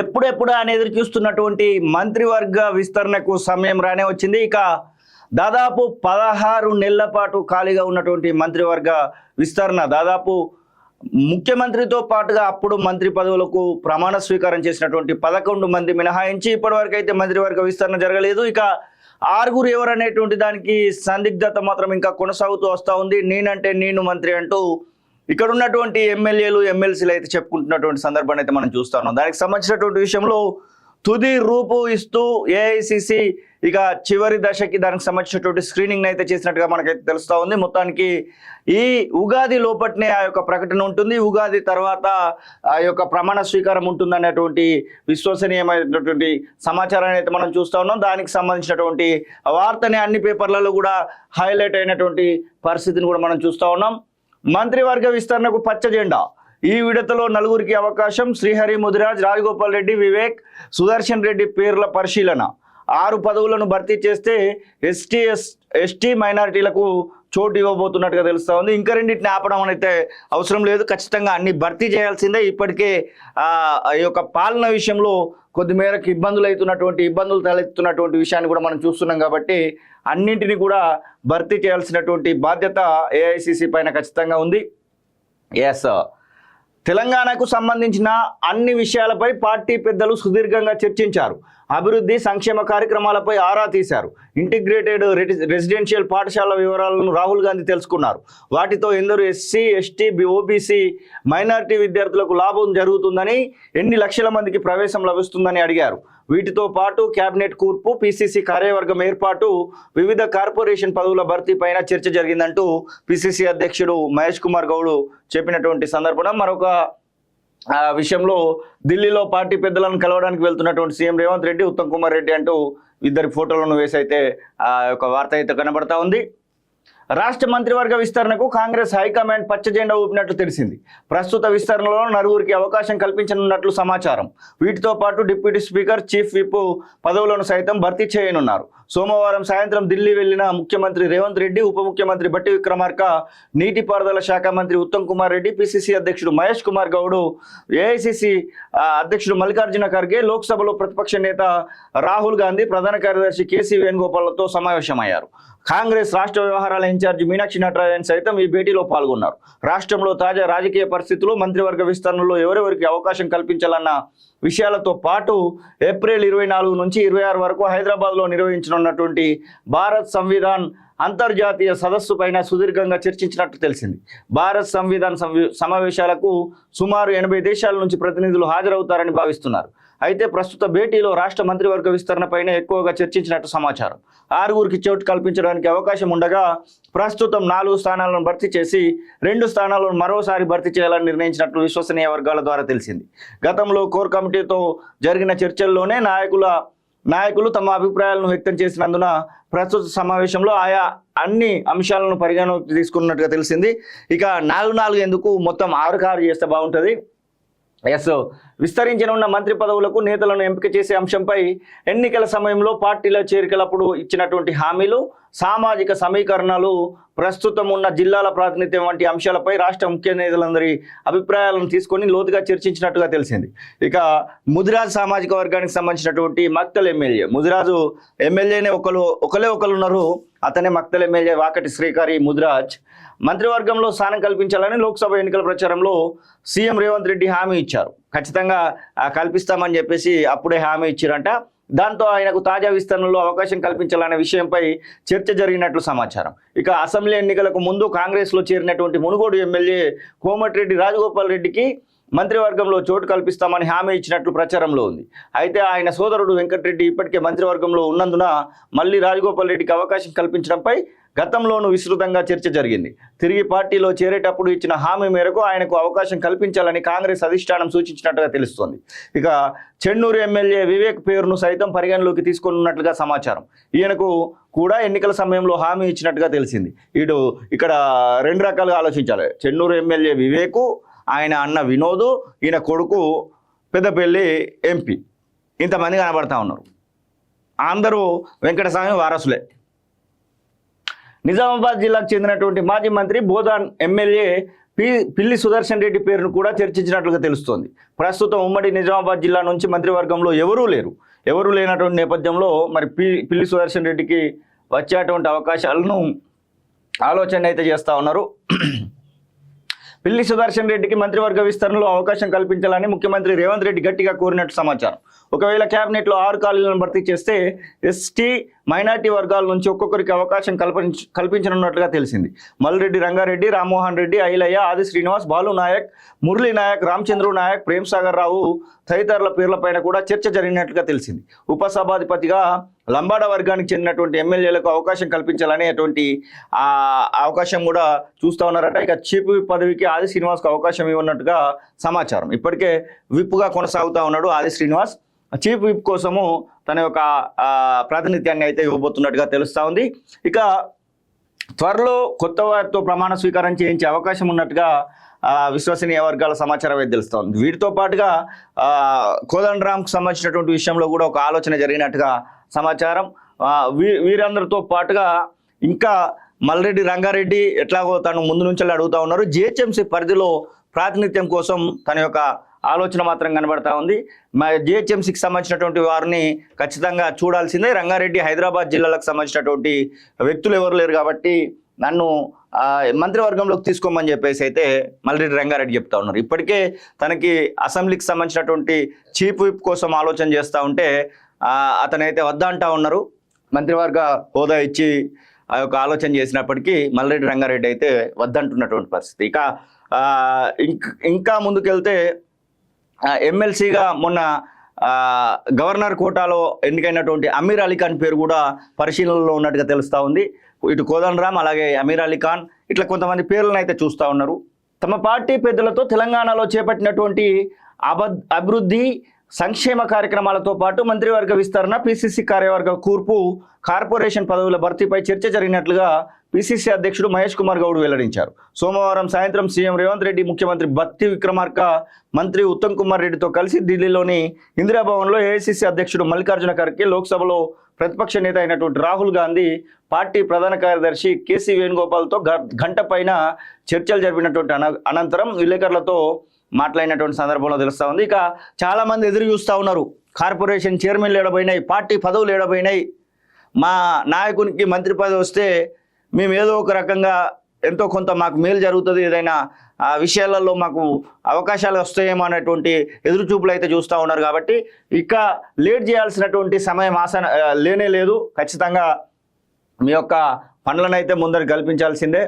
ఎప్పుడెప్పుడు అని ఎదురు చూస్తున్నటువంటి మంత్రివర్గ విస్తరణకు సమయం రానే వచ్చింది. ఇక దాదాపు 16 నెలల పాటు ఖాళీగా ఉన్నటువంటి మంత్రివర్గ విస్తరణ, దాదాపు ముఖ్యమంత్రితో పాటుగా అప్పుడు మంత్రి పదవులకు ప్రమాణ స్వీకారం చేసినటువంటి 11 మంది మినహాయించి ఇప్పటివరకు అయితే మంత్రివర్గ విస్తరణ జరగలేదు. ఇక 6 ఎవరు అనేటువంటి దానికి సందిగ్ధత మాత్రం ఇంకా కొనసాగుతూ వస్తూ ఉంది. నేనంటే నేను మంత్రి అంటూ ఇక్కడ ఉన్నటువంటి ఎమ్మెల్యేలు ఎమ్మెల్సీలు అయితే చెప్పుకుంటున్నటువంటి సందర్భాన్ని అయితే మనం చూస్తున్నాం. దానికి సంబంధించినటువంటి విషయంలో తుది రూపు ఇస్తూ ఏఐసిసి ఇక చివరి దశకి దానికి సంబంధించినటువంటి స్క్రీనింగ్ అయితే చేసినట్టుగా మనకైతే తెలుస్తూ ఉంది. మొత్తానికి ఈ ఉగాది లోపట్నే ఆ యొక్క ప్రకటన ఉంటుంది. ఉగాది తర్వాత ఆ యొక్క ప్రమాణ స్వీకారం ఉంటుంది అనేటువంటి విశ్వసనీయమైనటువంటి సమాచారాన్ని అయితే మనం చూస్తూ ఉన్నాం. దానికి సంబంధించినటువంటి వార్తని అన్ని పేపర్లలో కూడా హైలైట్ అయినటువంటి పరిస్థితిని కూడా మనం చూస్తూ ఉన్నాం. మంత్రివర్గ విస్తరణకు పచ్చ జెండా. ఈ విడతలో 4 అవకాశం. శ్రీహరి, ముదిరాజ్, రాజగోపాల్ రెడ్డి, వివేక్, సుదర్శన్ రెడ్డి పేర్ల పరిశీలన. 6 పదవులను భర్తీ చేస్తే ఎస్టీ మైనారిటీలకు చోటు ఇవ్వబోతున్నట్టుగా తెలుస్తూ ఉంది. ఇంకా రెండింటిని ఆపడం అయితే అవసరం లేదు, ఖచ్చితంగా అన్ని భర్తీ చేయాల్సిందే. ఇప్పటికే ఈ యొక్క పాలన విషయంలో కొద్ది మేరకు ఇబ్బందులు తలెత్తున్నటువంటి విషయాన్ని కూడా మనం చూస్తున్నాం. కాబట్టి అన్నింటినీ కూడా భర్తీ చేయాల్సినటువంటి బాధ్యత ఏఐసిసి పైన ఖచ్చితంగా ఉంది. ఎస్, తెలంగాణకు సంబంధించిన అన్ని విషయాలపై పార్టీ పెద్దలు సుదీర్ఘంగా చర్చించారు. అభివృద్ధి సంక్షేమ కార్యక్రమాలపై ఆరా తీశారు. ఇంటిగ్రేటెడ్ రెసిడెన్షియల్ పాఠశాల వివరాలను రాహుల్ గాంధీ తెలుసుకున్నారు. వాటితో ఎందరూ ఎస్సీ, ఎస్టీ, ఓబీసీ, మైనారిటీ విద్యార్థులకు లాభం జరుగుతుందని, ఎన్ని లక్షల మందికి ప్రవేశం లభిస్తుందని అడిగారు. వీటితో పాటు కేబినెట్ కూర్పు, పిసిసి కార్యవర్గం ఏర్పాటు, వివిధ కార్పొరేషన్ పదవుల భర్తీ పైన చర్చ జరిగిందంటూ పిసిసి అధ్యక్షుడు మహేష్ కుమార్ గౌడ్ చెప్పినటువంటి సందర్భం. మరొక విషయంలో ఢిల్లీలో పార్టీ పెద్దలను కలవడానికి వెళ్తున్నటువంటి సీఎం రేవంత్ రెడ్డి, ఉత్తమ్ కుమార్ రెడ్డి అంటూ ఇద్దరి ఫోటోలను వేసి అయితే ఆ యొక్క వార్త అయితే కనబడతా ఉంది. రాష్ట్ర మంత్రివర్గ విస్తరణకు కాంగ్రెస్ హైకమాండ్ పచ్చ జెండా ఊపినట్లు తెలిసింది. ప్రస్తుత విస్తరణలో 4 అవకాశం కల్పించనున్నట్లు సమాచారం. వీటితో పాటు డిప్యూటీ స్పీకర్, చీఫ్ విప్ పదవులను సైతం భర్తీ చేయనున్నారు. సోమవారం సాయంత్రం ఢిల్లీ వెళ్లిన ముఖ్యమంత్రి రేవంత్ రెడ్డి, ఉప ముఖ్యమంత్రి బట్టి విక్రమార్క, నీటిపారుదల శాఖ మంత్రి ఉత్తమ్ కుమార్ రెడ్డి, పిసిసి అధ్యక్షుడు మహేష్ కుమార్ గౌడ్, ఏఐసిసి అధ్యక్షుడు మల్లికార్జున ఖర్గే, లోక్సభలో ప్రతిపక్ష నేత రాహుల్ గాంధీ, ప్రధాన కార్యదర్శి కేసీ వేణుగోపాల్తో సమావేశమయ్యారు. కాంగ్రెస్ రాష్ట్ర వ్యవహారాల ఇన్ఛార్జి మీనాక్షి నటరాజన్ సైతం ఈ భేటీలో పాల్గొన్నారు. రాష్ట్రంలో తాజా రాజకీయ పరిస్థితులు, మంత్రివర్గ విస్తరణలో ఎవరెవరికి అవకాశం కల్పించాలన్న విషయాలతో పాటు ఏప్రిల్ 24 నుంచి 26 వరకు హైదరాబాద్లో నిర్వహించనున్నటువంటి భారత్ సంవిధాన్ అంతర్జాతీయ సదస్సు పైన సుదీర్ఘంగా చర్చించినట్టు తెలిసింది. భారత్ సంవిధాన్ సమావేశాలకు సుమారు 80 దేశాల నుంచి ప్రతినిధులు హాజరవుతారని భావిస్తున్నారు. అయితే ప్రస్తుత భేటీలో రాష్ట్ర మంత్రివర్గ విస్తరణ పైన ఎక్కువగా చర్చించినట్టు సమాచారం. 6 చోటు కల్పించడానికి అవకాశం ఉండగా ప్రస్తుతం 4 స్థానాలను భర్తీ చేసి 2 స్థానాలను మరోసారి భర్తీ చేయాలని నిర్ణయించినట్లు విశ్వసనీయ వర్గాల ద్వారా తెలిసింది. గతంలో కోర్ కమిటీతో జరిగిన చర్చల్లోనే నాయకులు తమ అభిప్రాయాలను వ్యక్తం చేసినందున ప్రస్తుత సమావేశంలో ఆయా అన్ని అంశాలను పరిగణలోకి తీసుకున్నట్టుగా తెలిసింది. ఇక 4 ఎందుకు, మొత్తం 6 చేస్తే బాగుంటుంది. ఎస్, విస్తరించనున్న మంత్రి పదవులకు నేతలను ఎంపిక చేసే అంశంపై ఎన్నికల సమయంలో పార్టీల చేరికలప్పుడు ఇచ్చినటువంటి హామీలు, సామాజిక సమీకరణలు, ప్రస్తుతం ఉన్న జిల్లాల ప్రాతినిధ్యం వంటి అంశాలపై రాష్ట్ర ముఖ్య నేతలందరి అభిప్రాయాలను తీసుకొని లోతుగా చర్చించినట్టుగా తెలిసింది. ఇక ముదిరాజ్ సామాజిక వర్గానికి సంబంధించినటువంటి మక్తల్ ఎమ్మెల్యే, ముదిరాజు ఎమ్మెల్యేనే ఒకరే ఉన్నారు, అతనే మక్తల్ ఎమ్మెల్యే వాకటి శ్రీకారి ముదిరాజ్. మంత్రివర్గంలో స్థానం కల్పించాలని లోక్సభ ఎన్నికల ప్రచారంలో సీఎం రేవంత్ రెడ్డి హామీ ఇచ్చారు. ఖచ్చితంగా కల్పిస్తామని చెప్పేసి అప్పుడే హామీ ఇచ్చారంట. దాంతో ఆయనకు తాజా విస్తరణలో అవకాశం కల్పించాలనే విషయంపై చర్చ జరిగినట్లు సమాచారం. ఇక అసెంబ్లీ ఎన్నికలకు ముందు కాంగ్రెస్లో చేరినటువంటి మునుగోడు ఎమ్మెల్యే కోమటిరెడ్డి రాజగోపాల్ రెడ్డికి మంత్రివర్గంలో చోటు కల్పిస్తామని హామీ ఇచ్చినట్లు ప్రచారంలో ఉంది. అయితే ఆయన సోదరుడు వెంకటరెడ్డి ఇప్పటికే మంత్రివర్గంలో ఉన్నందున మళ్ళీ రాజగోపాల్ రెడ్డికి అవకాశం కల్పించడంపై గతంలోనూ విస్తృతంగా చర్చ జరిగింది. తిరిగి పార్టీలో చేరేటప్పుడు ఇచ్చిన హామీ మేరకు ఆయనకు అవకాశం కల్పించాలని కాంగ్రెస్ అధిష్టానం సూచించినట్టుగా తెలుస్తోంది. ఇక చెన్నూరు ఎమ్మెల్యే వివేక్ పేరును సైతం పరిగణలోకి తీసుకున్నట్లుగా సమాచారం. ఈయనకు కూడా ఎన్నికల సమయంలో హామీ ఇచ్చినట్టుగా తెలిసింది. ఇక్కడ 2 రకాలుగా ఆలోచించాలి. చెన్నూరు ఎమ్మెల్యే వివేకు, ఆయన అన్న వినోదు, ఈయన కొడుకు పెద్దపల్లి ఎంపీ, ఇంతమంది కనబడతా ఉన్నారు. అందరూ వెంకటస్వామి వారసులే. నిజామాబాద్ జిల్లాకు చెందినటువంటి మాజీ మంత్రి బోధాన్ ఎమ్మెల్యే పిల్లి సుదర్శన్ రెడ్డి పేరును కూడా చర్చించినట్లుగా తెలుస్తోంది. ప్రస్తుతం ఉమ్మడి నిజామాబాద్ జిల్లా నుంచి మంత్రివర్గంలో ఎవరూ లేనటువంటి నేపథ్యంలో మరి పిల్లి సుదర్శన్ రెడ్డికి వచ్చేటువంటి అవకాశాలను ఆలోచన అయితే చేస్తూ ఉన్నారు. పిల్లి సుదర్శన్ రెడ్డికి మంత్రివర్గ విస్తరణలో అవకాశం కల్పించాలని ముఖ్యమంత్రి రేవంత్ రెడ్డి గట్టిగా కోరినట్టు సమాచారం. ఒకవేళ క్యాబినెట్లో 6 ఖాళీలను భర్తీ చేస్తే ఎస్టీ మైనార్టీ వర్గాల నుంచి ఒక్కొక్కరికి అవకాశం కల్పించనున్నట్లుగా తెలిసింది. మల్రెడ్డి రంగారెడ్డి, రామ్మోహన్ రెడ్డి, ఐలయ్య, ఆది శ్రీనివాస్, బాలు నాయక్, మురళీ నాయక్, రామచంద్రు నాయక్, ప్రేమ్ సాగర్ రావు తదితరుల పేర్లపైన కూడా చర్చ జరిగినట్లుగా తెలిసింది. ఉపసభాధిపతిగా లంబాడ వర్గానికి చెందినటువంటి ఎమ్మెల్యేలకు అవకాశం కల్పించాలనేటువంటి అవకాశం కూడా చూస్తూ ఉన్నారట. ఇక చీఫ్ విప్ పదవికి ఆది శ్రీనివాస్కు అవకాశం ఇవ్వనట్టుగా సమాచారం. ఇప్పటికే విప్గా కొనసాగుతూ ఉన్నాడు ఆది శ్రీనివాస్. చీఫ్ విప్ కోసము తన యొక్క ప్రాతినిధ్యాన్ని అయితే ఇవ్వబోతున్నట్టుగా తెలుస్తూ ఉంది. ఇక త్వరలో కొత్త వారితో ప్రమాణ స్వీకారం చేయించే అవకాశం ఉన్నట్టుగా విశ్వసనీయ వర్గాల సమాచారం అయితే తెలుస్తోంది. వీటితో పాటుగా కోదండరాంకు సంబంధించినటువంటి విషయంలో కూడా ఒక ఆలోచన జరిగినట్టుగా సమాచారం. వీరందరితో పాటుగా ఇంకా మల్రెడ్డి రంగారెడ్డి ఎట్లాగో తను ముందు నుంచి అడుగుతూ ఉన్నారు. జిహెచ్ఎంసీ పరిధిలో ప్రాతినిధ్యం కోసం తన యొక్క ఆలోచన మాత్రం కనబడతా ఉంది. జిహెచ్ఎంసీకి సంబంధించినటువంటి వారిని ఖచ్చితంగా చూడాల్సిందే. రంగారెడ్డి, హైదరాబాద్ జిల్లాలకు సంబంధించినటువంటి వ్యక్తులు ఎవరు లేరు కాబట్టి నన్ను మంత్రివర్గంలోకి తీసుకోమని చెప్పేసి అయితే మల్రెడ్డి రంగారెడ్డి చెప్తా ఉన్నారు. ఇప్పటికే తనకి అసెంబ్లీకి సంబంధించినటువంటి చీఫ్ విప్ కోసం ఆలోచన చేస్తూ ఉంటే అతనైతే వద్దంటా ఉన్నారు. మంత్రివర్గ హోదా ఇచ్చి ఆ యొక్క ఆలోచన చేసినప్పటికీ మల్రెడ్డి రంగారెడ్డి అయితే వద్దంటున్నటువంటి పరిస్థితి. ఇక ఇంకా ముందుకెళ్తే ఎమ్మెల్సీగా మొన్న గవర్నర్ కోటాలో ఎన్నికైనటువంటి అమీర్ అలీ ఖాన్ పేరు కూడా పరిశీలనలో ఉన్నట్టుగా తెలుస్తూ ఉంది. ఇటు కోదండరాం అలాగే అమీర్ అలీ ఖాన్ ఇట్లా కొంతమంది పేర్లను అయితే చూస్తూ ఉన్నారు. తమ పార్టీ పెద్దలతో తెలంగాణలో చేపట్టినటువంటి అభివృద్ధి సంక్షేమ కార్యక్రమాలతో పాటు మంత్రివర్గ విస్తరణ, పిసిసి కార్యవర్గ కూర్పు, కార్పొరేషన్ పదవుల భర్తీపై చర్చ జరిగినట్లుగా పిసిసి అధ్యక్షుడు మహేష్ కుమార్ గౌడ్ వెల్లడించారు. సోమవారం సాయంత్రం సీఎం రేవంత్ రెడ్డి, ముఖ్యమంత్రి బత్తి విక్రమార్క, మంత్రి ఉత్తమ్ కుమార్ రెడ్డితో కలిసి ఢిల్లీలోని ఇందిరాభవన్లో ఏఐసిసి అధ్యక్షుడు మల్లికార్జున ఖర్గే, లోక్సభలో ప్రతిపక్ష నేత అయినటువంటి రాహుల్ గాంధీ, పార్టీ ప్రధాన కార్యదర్శి కేసీ వేణుగోపాల్తో గంట పైన చర్చలు జరిపినటువంటి అనంతరం విలేకరులతో మాట్లాడినటువంటి సందర్భంలో తెలుస్తూ ఉంది. ఇక చాలామంది ఎదురు చూస్తూ ఉన్నారు. కార్పొరేషన్ చైర్మన్లు ఏడబోయినాయి, పార్టీ పదవులు ఏడబోయినాయి, మా నాయకునికి మంత్రి పదవి వస్తే మేము ఏదో ఒక రకంగా ఎంతో కొంత మాకు మేలు జరుగుతుంది, ఏదైనా విషయాలలో మాకు అవకాశాలు వస్తాయేమో అనేటువంటి ఎదురుచూపులు అయితే చూస్తూ ఉన్నారు. కాబట్టి ఇక లేట్ చేయాల్సినటువంటి సమయం లేనే లేదు. ఖచ్చితంగా మీ యొక్క పనులను అయితే ముందర కల్పించాల్సిందే.